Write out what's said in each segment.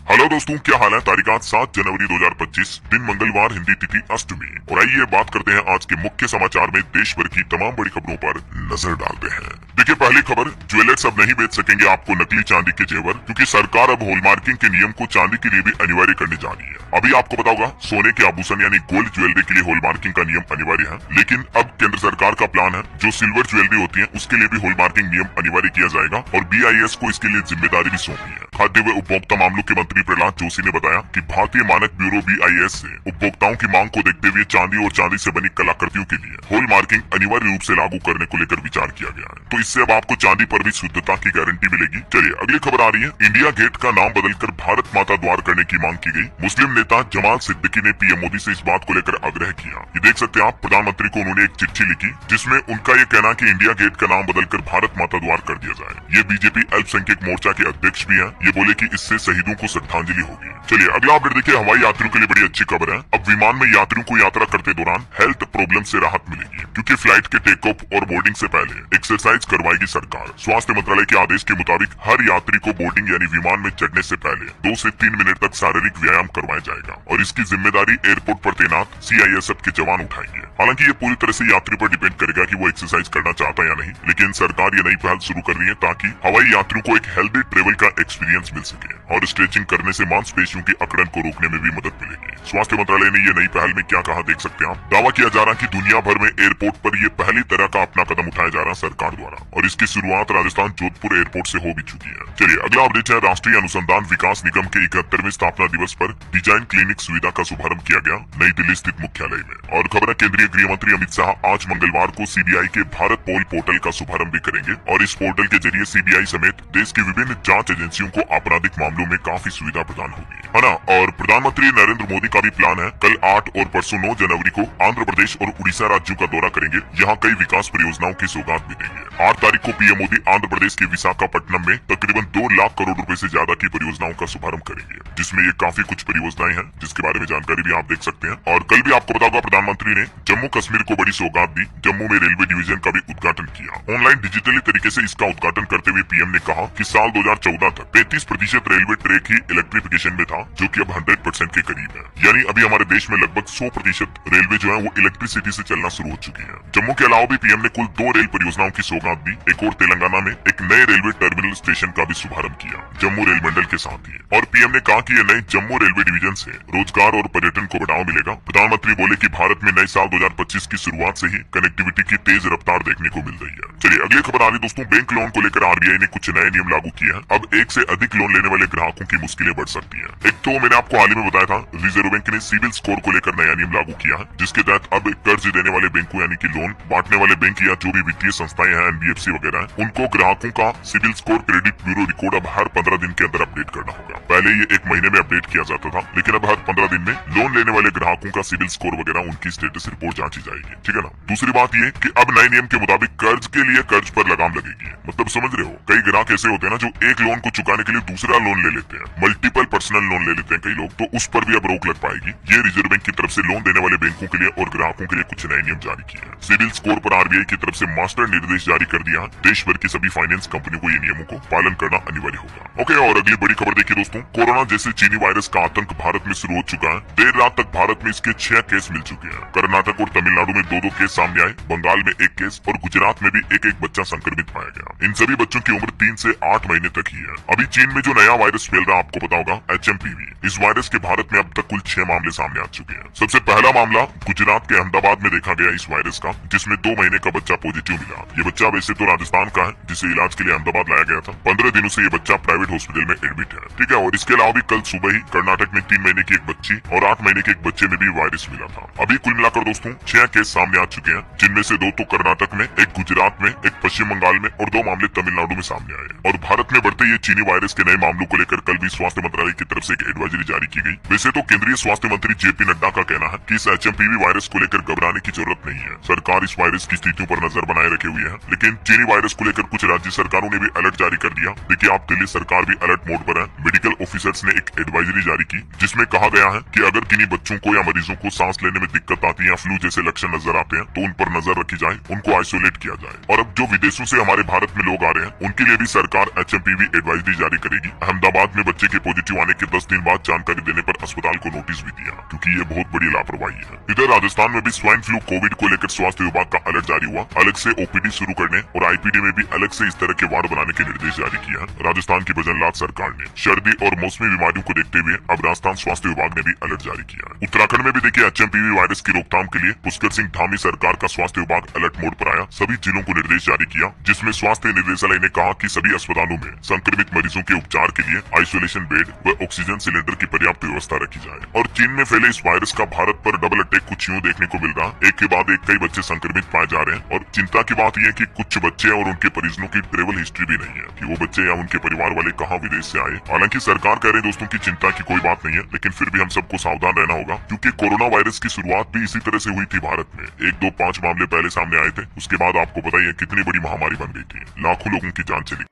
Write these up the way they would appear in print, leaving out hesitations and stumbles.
Hello दोस्तों, क्या हाल है। तारीख आज 7 जनवरी 2025, दिन मंगलवार, हिंदी तिथि अष्टमी। और आइए बात करते हैं आज के मुख्य समाचार में देश भर की तमाम बड़ी खबरों पर नजर डालते हैं। देखिए, पहली खबर, ज्वेलर्स अब नहीं बेच सकेंगे आपको नकली चांदी के जेवर, क्योंकि सरकार अब हॉलमार्किंग के नियम को चांदी के लिए भी अनिवार्य करने जा रही है। अभी आपको पता होगा, सोने के आभूषण यानी गोल्ड ज्वेलरी के लिए हॉलमार्किंग का नियम अनिवार्य है, लेकिन अब केंद्र सरकार का प्लान है जो सिल्वर ज्वेलरी होती है उसके लिए भी हॉलमार्किंग नियम अनिवार्य किया जाएगा और BIS को इसके लिए जिम्मेदारी भी सौंपी है। खाद्य व उपभोक्ता मामलों के मंत्री प्रहलाद जोशी ने बताया कि भारतीय मानक ब्यूरो BIS से उपभोक्ताओं की मांग को देखते हुए चांदी और चांदी से बनी कलाकृतियों के लिए हॉलमार्किंग अनिवार्य रूप से लागू करने को लेकर विचार किया गया है। तो इससे अब आपको चांदी पर भी शुद्धता की गारंटी मिलेगी। चलिए अगली खबर आ रही है। इंडिया गेट का नाम बदलकर भारत माता द्वार करने की मांग की गई। मुस्लिम नेता जमाल सिद्दीकी ने PM मोदी से इस बात को लेकर आग्रह किया। ये देख सकते हैं आप, प्रधानमंत्री को उन्होंने एक चिट्ठी लिखी जिसमें उनका ये कहना कि इंडिया गेट का नाम बदलकर भारत माता द्वार कर दिया जाए। ये BJP अल्पसंख्यक मोर्चा के अध्यक्ष भी है। ये बोले कि इससे शहीदों को श्रद्धांजलि होगी। चलिए अगला अपडेट देखिए। हवाई यात्रियों के लिए बड़ी अच्छी खबर है। अब विमान में यात्रियों को यात्रा करते दौरान हेल्थ प्रॉब्लम से राहत मिलेगी, क्योंकि फ्लाइट के टेक ऑफ और बोर्डिंग से पहले एक्सरसाइज करवाएगी सरकार। स्वास्थ्य मंत्रालय के आदेश के मुताबिक हर यात्री को बोर्डिंग यानी विमान में चढ़ने से पहले 2 से 3 मिनट तक शारीरिक व्यायाम करवाया जाएगा और इसकी जिम्मेदारी एयरपोर्ट पर तैनात CISF के जवान उठाएंगे। हालांकि ये पूरी तरह से यात्री पर डिपेंड करेगा कि वो एक्सरसाइज करना चाहता है या नहीं, लेकिन सरकार ये नई पहल शुरू कर रही है ताकि हवाई यात्रियों को एक हेल्दी ट्रेवल का एक्सपीरियंस मिल सके और स्ट्रेचिंग करने से मांसपेशियों की अकड़न को रोकने में भी मदद मिलेगी। स्वास्थ्य मंत्रालय ने ये नई पहल में क्या कहा देख सकते हैं आप। दावा किया जा रहा है कि दुनिया भर में एयरपोर्ट पर ये पहली तरह का अपना कदम उठाया जा रहा है सरकार द्वारा, और इसकी शुरुआत राजस्थान जोधपुर एयरपोर्ट से हो भी चुकी है। चलिए अगला अपडेट है। राष्ट्रीय अनुसंधान विकास निगम के 71वें स्थापना दिवस पर डिजाइन क्लिनिक सुविधा का शुभारंभ किया गया नई दिल्ली स्थित मुख्यालय में। और खबर है, केंद्रीय गृह मंत्री अमित शाह आज मंगलवार को CBI के भारत पोल पोर्टल का शुभारंभ भी करेंगे और इस पोर्टल के जरिए CBI समेत देश की विभिन्न जांच एजेंसियों को आपराधिक मामलों में काफी सुविधा प्रदान होगी, है ना। और प्रधानमंत्री नरेंद्र मोदी का भी प्लान है, कल 8 और परसों 9 जनवरी को आंध्र प्रदेश और उड़ीसा राज्यों का दौरा करेंगे। यहाँ कई विकास परियोजनाओं की सौगात भी देंगे। 8 तारीख को PM मोदी आंध्र प्रदेश के विशाखापट्टनम में तकरीबन 2 लाख करोड़ रुपए से ज्यादा की परियोजनाओं का शुभारंभ करेंगे, जिसमें ये काफी कुछ परियोजनाएं हैं जिसके बारे में जानकारी भी आप देख सकते हैं। और कल भी आपको बता दूं, प्रधानमंत्री ने जम्मू कश्मीर को बड़ी सौगात दी। जम्मू में रेलवे डिवीजन का भी उद्घाटन किया। ऑनलाइन डिजिटली तरीके से इसका उद्घाटन करते हुए PM ने कहा कि साल 2014 तक 35% रेलवे ट्रैक ही इलेक्ट्रिफिकेशन में था, जो कि अब 100% के करीब है। यानी अभी हमारे देश में लगभग 100% रेलवे जो है वो इलेक्ट्रिसिटी से चलना शुरू हो चुकी है। जम्मू के अलावा भी PM ने कुल 2 रेल परियोजनाओं की सौगात दी। एक और तेलंगाना में एक नए रेलवे टर्मिनल स्टेशन का भी शुभारंभ किया जम्मू रेल मंडल के साथ ही। और PM ने कहा कि ये नई जम्मू रेलवे डिवीजन से रोजगार और पर्यटन को बढ़ावा मिलेगा। प्रधानमंत्री बोले कि भारत में नए साल 2025 की शुरुआत से ही कनेक्टिविटी की तेज रफ्तार देखने को मिल रही है। चलिए अगली खबर आ रही दोस्तों। बैंक लोन को लेकर RBI ने कुछ नए नियम लागू किए हैं। अब एक से अधिक लोन लेने वाले ग्राहकों की मुश्किलें बढ़ सकती हैं। एक तो मैंने आपको हाल ही में बताया था, रिजर्व बैंक ने सिविल स्कोर को लेकर नया नियम लागू किया है, जिसके तहत अब कर्ज देने वाले बैंकों यानी कि लोन बांटने वाले बैंक या जो भी वित्तीय संस्थाएं हैं, NBFC वगैरह है, उनको ग्राहकों का CIBIL score credit bureau record अब हर 15 दिन के अंदर अपडेट करना होगा। पहले ये 1 महीने में अपडेट किया जाता था, लेकिन अब हर 15 दिन में लोन लेने वाले ग्राहकों का सिविल स्कोर वगैरह उनकी स्टेटस रिपोर्ट जांची जाएगी, ठीक है ना। दूसरी बात ये कि अब नए नियम के मुताबिक कर्ज के लिए कर्ज पर लगाम लगेगी। मतलब समझ रहे हो, कई ग्राहक ऐसे होते हैं ना जो एक लोन को चुकाने के लिए दूसरा लोन ले लेते हैं, मल्टीपल पर्सनल लोन ले लेते हैं कई लोग, तो उस पर भी अब रोक लग पाएगी। ये रिजर्व बैंक की तरफ से लोन देने वाले बैंकों के लिए और ग्राहकों के लिए कुछ नए नियम जारी किए हैं। सिविल स्कोर पर RBI की तरफ से मास्टर निर्देश जारी कर दिया। देश भर की सभी फाइनेंस कंपनियों को ये नियमों को पालन करना अनिवार्य होगा। ओके, और अगली बड़ी खबर देखिए दोस्तों। कोरोना जैसे चीनी वायरस का आतंक भारत में शुरू हो चुका है। देर रात तक भारत में इसके 6 केस मिल चुके हैं। कर्नाटक और तमिलनाडु में 2-2 केस सामने आए, बंगाल में 1 केस और गुजरात में भी 1-1 बच्चा संक्रमित पाया गया। इन सभी बच्चों की उम्र 3 से 8 महीने तक ही है। अभी चीन में जो नया वायरस फैल रहा है आपको पता होगा, HMPV। इस वायरस के भारत में अब तक कुल 6 मामले सामने आ चुके हैं। सबसे पहला मामला गुजरात के अहमदाबाद में देखा गया इस वायरस का, जिसमें 2 महीने का बच्चा पॉजिटिव मिला। ये बच्चा वैसे तो राजस्थान का है, जिसे इलाज के लिए अहमदाबाद लाया गया था। 15 दिनों से ये बच्चा प्राइवेट हॉस्पिटल में एडमिट है, ठीक है। और इसके अलावा भी कल सुबह ही कर्नाटक में 3 महीने की एक बच्ची और 8 महीने के एक बच्चे में भी वायरस मिला था। अभी कुल मिलाकर दोस्तों 6 केस सामने आ चुके हैं, जिनमें से 2 तो कर्नाटक में, 1 गुजरात में, 1 पश्चिम बंगाल में और 2 मामले तमिलनाडु में सामने आए। और भारत में बढ़ते ये चीनी वायरस के नए मामलों को लेकर कल भी स्वास्थ्य मंत्रालय की तरफ से एक एडवाइजरी जारी की गई। वैसे तो केंद्रीय स्वास्थ्य मंत्री JP नड्डा का कहना है कि इस HMPV वायरस को लेकर घबराने की जरूरत नहीं है। सरकार इस वायरस की स्थितियों पर नजर बनाए रखे हुए है, लेकिन चीनी वायरस को लेकर कुछ राज्य सरकारों ने भी अलर्ट जारी कर दिया। देखिए आप, दिल्ली सरकार भी अलर्ट मोड पर है। मेडिकल ऑफिसर्स ने एक एडवाइजरी जारी की, जिसमें कहा गया है कि अगर किन्हीं बच्चों को या मरीजों को सांस लेने में दिक्कत आती है या फ्लू जैसे लक्षण नजर आते हैं, तो उन पर नजर रखी जाए, उनको आइसोलेट किया जाए। और अब जो विदेशों से हमारे भारत में लोग आ रहे हैं, उनके लिए भी सरकार HMPV एडवाइजरी जारी करेगी। अहमदाबाद में बच्चे के पॉजिटिव आने के 10 दिन बाद जानकारी देने पर अस्पताल को नोटिस भी दिया, क्योंकि ये बहुत बड़ी लापरवाही है। इधर राजस्थान में भी स्वाइन फ्लू कोविड को लेकर स्वास्थ्य विभाग का अलर्ट जारी हुआ। अलग से ओपीडी शुरू करने और आईपीडी में भी अलग से इस तरह के वार्ड बनाने के निर्देश जारी किया है राजस्थान की भजनलाल सरकार ने। सर्दी और मौसमी बीमारियों को देखते हुए अब राजस्थान स्वास्थ्य विभाग ने भी अलर्ट जारी किया है। उत्तराखंड में भी देखिए एचएमपीवी वायरस की रोकथाम के लिए पुष्कर सिंह धामी सरकार का स्वास्थ्य विभाग अलर्ट मोड पर आया। सभी जिलों को निर्देश जारी किया, जिसमें स्वास्थ्य निदेशालय ने कहा कि सभी अस्पतालों में संक्रमित मरीजों के उपचार के लिए आइसोलेशन बेड व ऑक्सीजन सिलेंडर की पर्याप्त व्यवस्था रखी जाए। और चीन में फैले इस वायरस का भारत पर डबल अटैक कुछ यूं देखने को मिल रहा, एक के बाद एक कई बच्चे संक्रमित पाए जा रहे हैं। और चिंता की बात यह है कि कुछ बच्चे और उनके परिजनों की ट्रेवल हिस्ट्री भी नहीं है कि वो बच्चे या उनके परिवार वाले कहाँ विदेश से आए। हालांकि सरकार कह रही है दोस्तों की चिंता की कोई बात नहीं है, लेकिन फिर भी हम सबको सावधान रहना होगा, क्योंकि कोरोना वायरस की शुरुआत भी इसी तरह से हुई थी भारत में। 1, 2, 5 मामले पहले सामने आए थे, उसके बाद आपको पता ही है कितनी बड़ी महामारी बन गई थी, लाखों लोगों की जान चली।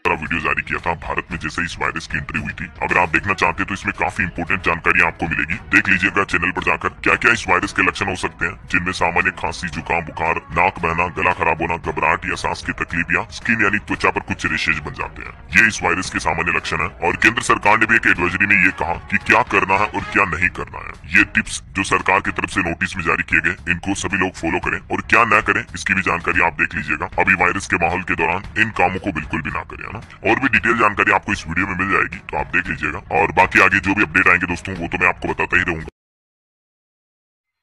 वीडियो जारी किया था भारत में जैसे इस वायरस की एंट्री हुई थी। अगर आप देखना चाहते हैं तो इसमें काफी इंपोर्टेंट जानकारी आपको मिलेगी, देख लीजिएगा चैनल पर जाकर। क्या क्या इस वायरस के लक्षण हो सकते हैं, जिनमें सामान्य खांसी, जुकाम, बुखार, नाक बहना, गला खराब होना, घबराहट या सांस की तकलीफ या स्किन यानी त्वचा पर कुछ रेशेज बन जाते हैं, ये इस वायरस के सामान्य लक्षण है। और केंद्र सरकार ने भी एक एडवाइजरी में ये कहा कि क्या करना है और क्या नहीं करना है। ये टिप्स जो सरकार की तरफ से नोटिस में जारी किए गए, इनको सभी लोग फॉलो करें और क्या न करें इसकी भी जानकारी आप देख लीजिएगा। अभी वायरस के माहौल के दौरान इन कामों को बिल्कुल भी ना करें, है ना। और भी डिटेल जानकारी आपको इस वीडियो में मिल जाएगी, तो आप देख लीजिएगा। और बाकी आगे जो भी अपडेट आएंगे दोस्तों वो तो मैं आपको बताता ही रहूंगा।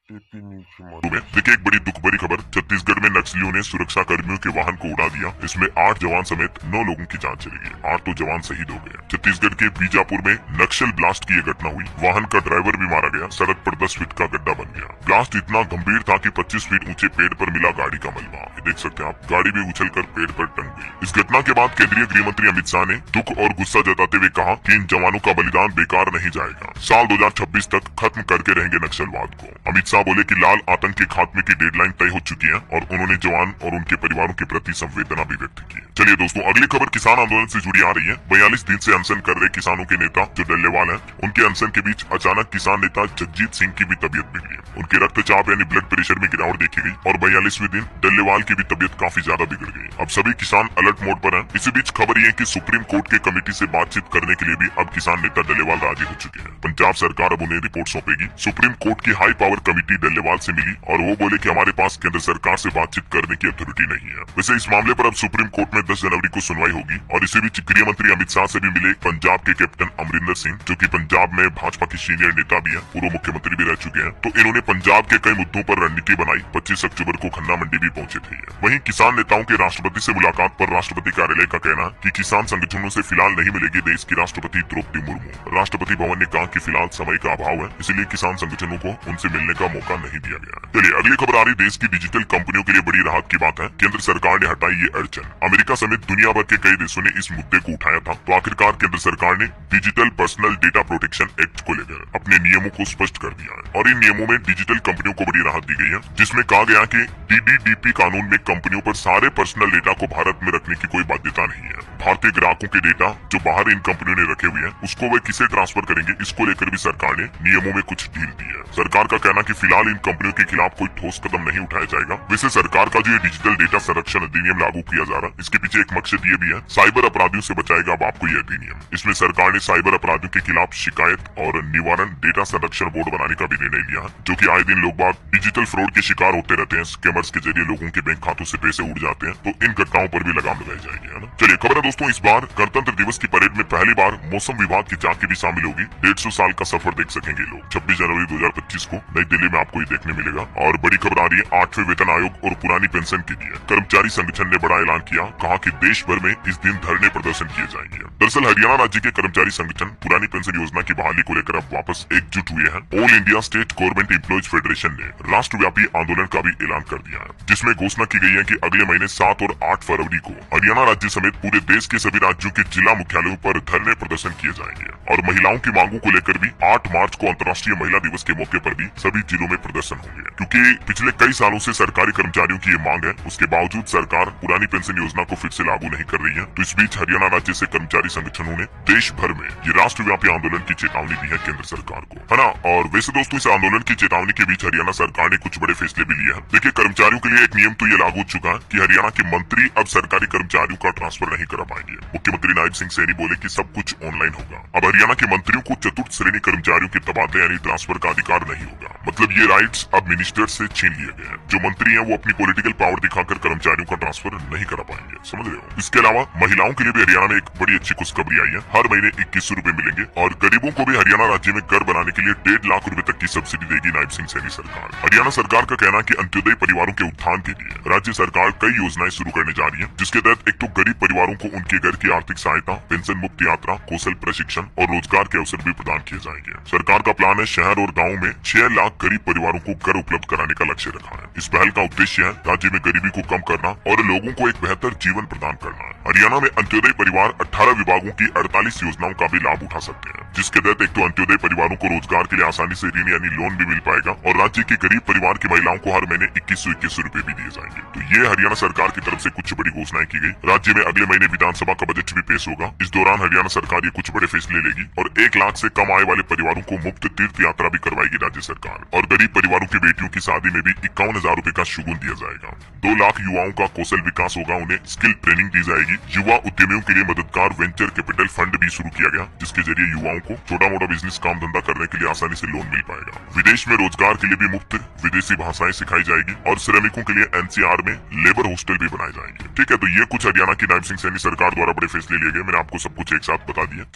देखिए एक बड़ी दुख भरी खबर, छत्तीसगढ़ में नक्सलियों ने सुरक्षा कर्मियों के वाहन को उड़ा दिया। इसमें 8 जवान समेत 9 लोगों की जान चली गई, 8 तो जवान शहीद हो गए। छत्तीसगढ़ के बीजापुर में नक्सल ब्लास्ट की यह घटना हुई। वाहन का ड्राइवर भी मारा गया, सड़क पर 10 फीट का गड्ढा बन गया। ब्लास्ट इतना गंभीर था कि 25 फीट ऊंचे पेड़ पर मिला गाड़ी का मलबा। देख सकते हैं आप, गाड़ी भी उछलकर पेड़ पर टंग गई। इस घटना के बाद केंद्रीय गृह मंत्री अमित शाह ने दुख और गुस्सा जताते हुए कहा कि इन जवानों का बलिदान बेकार नहीं जाएगा। साल 2026 तक खत्म करके रहेंगे नक्सलवाद को। अमित शाह बोले कि लाल आतंक के खात्मे की डेडलाइन तय हो चुकी है और उन्होंने जवान और उनके परिवारों के प्रति संवेदना भी व्यक्त की। चलिए दोस्तों अगली खबर किसान आंदोलन से जुड़ी आ रही है। 42 दिन से अनशन कर रहे किसानों के नेता जो डल्लेवाल हैं, उनके अनशन के बीच अचानक किसान नेता जगजीत सिंह की भी तबीयत बिगड़ी। उनके रक्तचाप यानी ब्लड प्रेशर में गिरावट देखी गई और 42वें दिन डल्लेवाल की भी तबीयत काफी ज्यादा बिगड़ गई। अब सभी किसान अलर्ट मोड पर हैं। इसी बीच खबर ये कि सुप्रीम कोर्ट के कमेटी से बातचीत करने के लिए भी अब किसान नेता डल्लेवाल राजी हो चुके हैं। पंजाब सरकार अब उन्हें रिपोर्ट सौंपेगी। सुप्रीम कोर्ट की हाई पावर कमेटी डल्लेवाल से मिली और वो बोले कि हमारे पास केंद्र सरकार से बातचीत करने की अथॉरिटी नहीं है। वैसे इस मामले पर अब सुप्रीम कोर्ट में 10 जनवरी को सुनवाई होगी। और इसी बीच गृह मंत्री अमित शाह से भी मिले पंजाब के कैप्टन अमरिंदर सिंह, जो कि पंजाब में भाजपा की सीनियर नेता भी है, पूर्व मुख्यमंत्री भी रह चुके हैं। तो इन्होंने पंजाब के कई मुद्दों पर रणनीति बनाई। 25 अक्टूबर को खन्ना मंडी भी पहुंचे थे। वहीं किसान नेताओं के राष्ट्रपति से मुलाकात पर राष्ट्रपति कार्यालय का कहना है कि किसान संगठनों से फिलहाल नहीं मिलेगी देश की राष्ट्रपति द्रौपदी मुर्मू। राष्ट्रपति भवन ने कहा कि फिलहाल समय का अभाव है, इसलिए किसान संगठनों को उनसे मिलने का मौका नहीं दिया गया। चलिए अगली खबर आ रही देश की डिजिटल कंपनियों के लिए बड़ी राहत की बात है। केंद्र सरकार ने हटाई ये अड़चन। अमेरिका समेत दुनिया भर के कई देशों ने इस मुद्दे को उठाया था, तो आखिरकार केंद्र सरकार ने digital personal data protection act को लेकर अपने नियमों को स्पष्ट कर दिया है। और इन नियमों में डिजिटल कंपनियों को बड़ी राहत दी गई है, जिसमें कहा गया कि DDDP कानून में कंपनियों पर सारे पर्सनल डेटा को भारत में रखने की कोई बाध्यता नहीं है। भारतीय ग्राहकों के डेटा जो बाहर इन कंपनियों ने रखे हुए हैं, उसको वे किसे ट्रांसफर करेंगे, इसको लेकर भी सरकार ने नियमों में कुछ ढील दी है। सरकार का कहना कि फिलहाल इन कंपनियों के खिलाफ कोई ठोस कदम नहीं उठाया जाएगा। वैसे सरकार का जो ये डिजिटल डेटा संरक्षण अधिनियम लागू किया जा रहा है, इसके पीछे एक मकसद ये भी है, साइबर अपराधियों से बचाएगा अब आपको ये अधिनियम। इसमें सरकार ने साइबर अपराधियों के खिलाफ शिकायत और निवारण डेटा संरक्षण बोर्ड बनाने का भी निर्णय लिया, जो कि आए दिन लोग बाग डिजिटल फ्रॉड के शिकार होते रहते हैं। स्कैमर्स के जरिए लोगों के बैंक खातों से पैसे उड़ जाते हैं, तो इन घटनाओं पर भी लगाम लगाई जाएगी, है ना। चलिए खबर है दोस्तों, इस बार गणतंत्र दिवस की परेड में पहली बार मौसम विभाग की झांकी भी शामिल होगी। 150 साल का सफर देख सकेंगे लोग। 26 जनवरी 2025 को नई दिल्ली में आपको ये देखने मिलेगा। और बड़ी खबर आ रही है 8वें वेतन आयोग और पुरानी पेंशन के लिए कर्मचारी संगठन ने बड़ा ऐलान किया, कहा कि देश भर में इस दिन धरने प्रदर्शन किए जाएंगे। दरअसल हरियाणा राज्य के कर्मचारी संगठन पुरानी पेंशन योजना की बहाली को लेकर अब वापस एकजुट हुए हैं। All India state government employees federation ने राष्ट्रव्यापी आंदोलन का भी ऐलान कर दिया है, जिसमें घोषणा की गई है कि अगले महीने 7 और 8 फरवरी को हरियाणा राज्य समेत पूरे देश के सभी राज्यों के जिला मुख्यालयों पर धरने प्रदर्शन किए जाएंगे। और महिलाओं की मांगों को लेकर भी 8 मार्च को अंतर्राष्ट्रीय महिला दिवस के मौके पर भी सभी जिला जिलों में प्रदर्शन होंगे, क्योंकि पिछले कई सालों से सरकारी कर्मचारियों की ये मांग है। उसके बावजूद सरकार पुरानी पेंशन योजना को फिर से लागू नहीं कर रही है। तो इस बीच हरियाणा राज्य से कर्मचारी संगठनों ने देश भर में ये राष्ट्रव्यापी आंदोलन की चेतावनी दी है केंद्र सरकार को, है ना। और वैसे दोस्तों, इस आंदोलन की चेतावनी के बीच हरियाणा सरकार ने कुछ बड़े फैसले भी लिए हैं। देखिए, कर्मचारियों के लिए एक नियम तो ये लागू हो चुका है कि हरियाणा के मंत्री अब सरकारी कर्मचारियों का ट्रांसफर नहीं करा पाएंगे। मुख्यमंत्री नायब सिंह सैनी बोले कि सब कुछ ऑनलाइन होगा। अब हरियाणा के मंत्रियों को चतुर्थ श्रेणी कर्मचारियों के तबादले यानी ट्रांसफर का अधिकार नहीं होगा। मतलब ये राइट्स अब मिनिस्टर से छीन लिए गए हैं। जो मंत्री हैं वो अपनी पॉलिटिकल पावर दिखाकर कर्मचारियों का ट्रांसफर नहीं करा पाएंगे, समझ रहे हो। इसके अलावा महिलाओं के लिए भी हरियाणा में एक बड़ी अच्छी खुशखबरी आई है। हर महीने 2100 रुपए मिलेंगे और गरीबों को भी हरियाणा राज्य में घर बनाने के लिए 1.5 लाख रुपए तक की सब्सिडी देगी नायब सिंह सैनी सरकार। हरियाणा सरकार का कहना है कि अंत्योदय परिवारों के उत्थान के लिए राज्य सरकार कई योजनाएं शुरू करने जा रही है, जिसके तहत एक तो गरीब परिवारों को उनके घर की आर्थिक सहायता, पेंशन मुक्त यात्रा, कौशल प्रशिक्षण और रोजगार के अवसर भी प्रदान किए जाएंगे। सरकार का प्लान है शहर और गाँव में 6 लाख गरीब परिवारों को घर उपलब्ध कराने का लक्ष्य रखा है। इस पहल का उद्देश्य है राज्य में गरीबी को कम करना और लोगों को एक बेहतर जीवन प्रदान करना है। हरियाणा में अंत्योदय परिवार 18 विभागों की 48 योजनाओं का भी लाभ उठा सकते हैं, जिसके तहत एक तो अंत्योदय परिवारों को रोजगार के लिए आसानी से ऋण यानी लोन भी मिल पाएगा और राज्य के गरीब परिवार की महिलाओं को हर महीने 2100 रुपए भी दिए जाएंगे। तो ये हरियाणा सरकार की तरफ से कुछ बड़ी घोषणाएं की गई। राज्य में अगले महीने विधानसभा का बजट भी पेश होगा। इस दौरान हरियाणा सरकार ये कुछ बड़े फैसले लेगी और 1 लाख से कम आय वाले परिवारों को मुफ्त तीर्थ यात्रा भी करवाएगी राज्य सरकार। और गरीब परिवारों की बेटियों की शादी में भी 51,000 रुपए का शुगुन दिया जाएगा। 2 लाख युवाओं का कौशल विकास होगा, उन्हें स्किल ट्रेनिंग दी जाएगी। युवा उद्यमियों के लिए मददगार वेंचर कैपिटल फंड भी शुरू किया गया, जिसके जरिए युवाओं को छोटा मोटा बिजनेस काम धंधा करने के लिए आसानी से लोन मिल पाएगा। विदेश में रोजगार के लिए भी मुफ्त विदेशी भाषाएं सिखाई जाएगी और श्रमिकों के लिए एनसीआर में लेबर हॉस्टल भी बनाए जाएंगे। ठीक है, तो ये कुछ हरियाणा की नायब सिंह सैनी सरकार द्वारा बड़े फैसले लिए गए। मैंने आपको सब कुछ एक साथ बता दिया।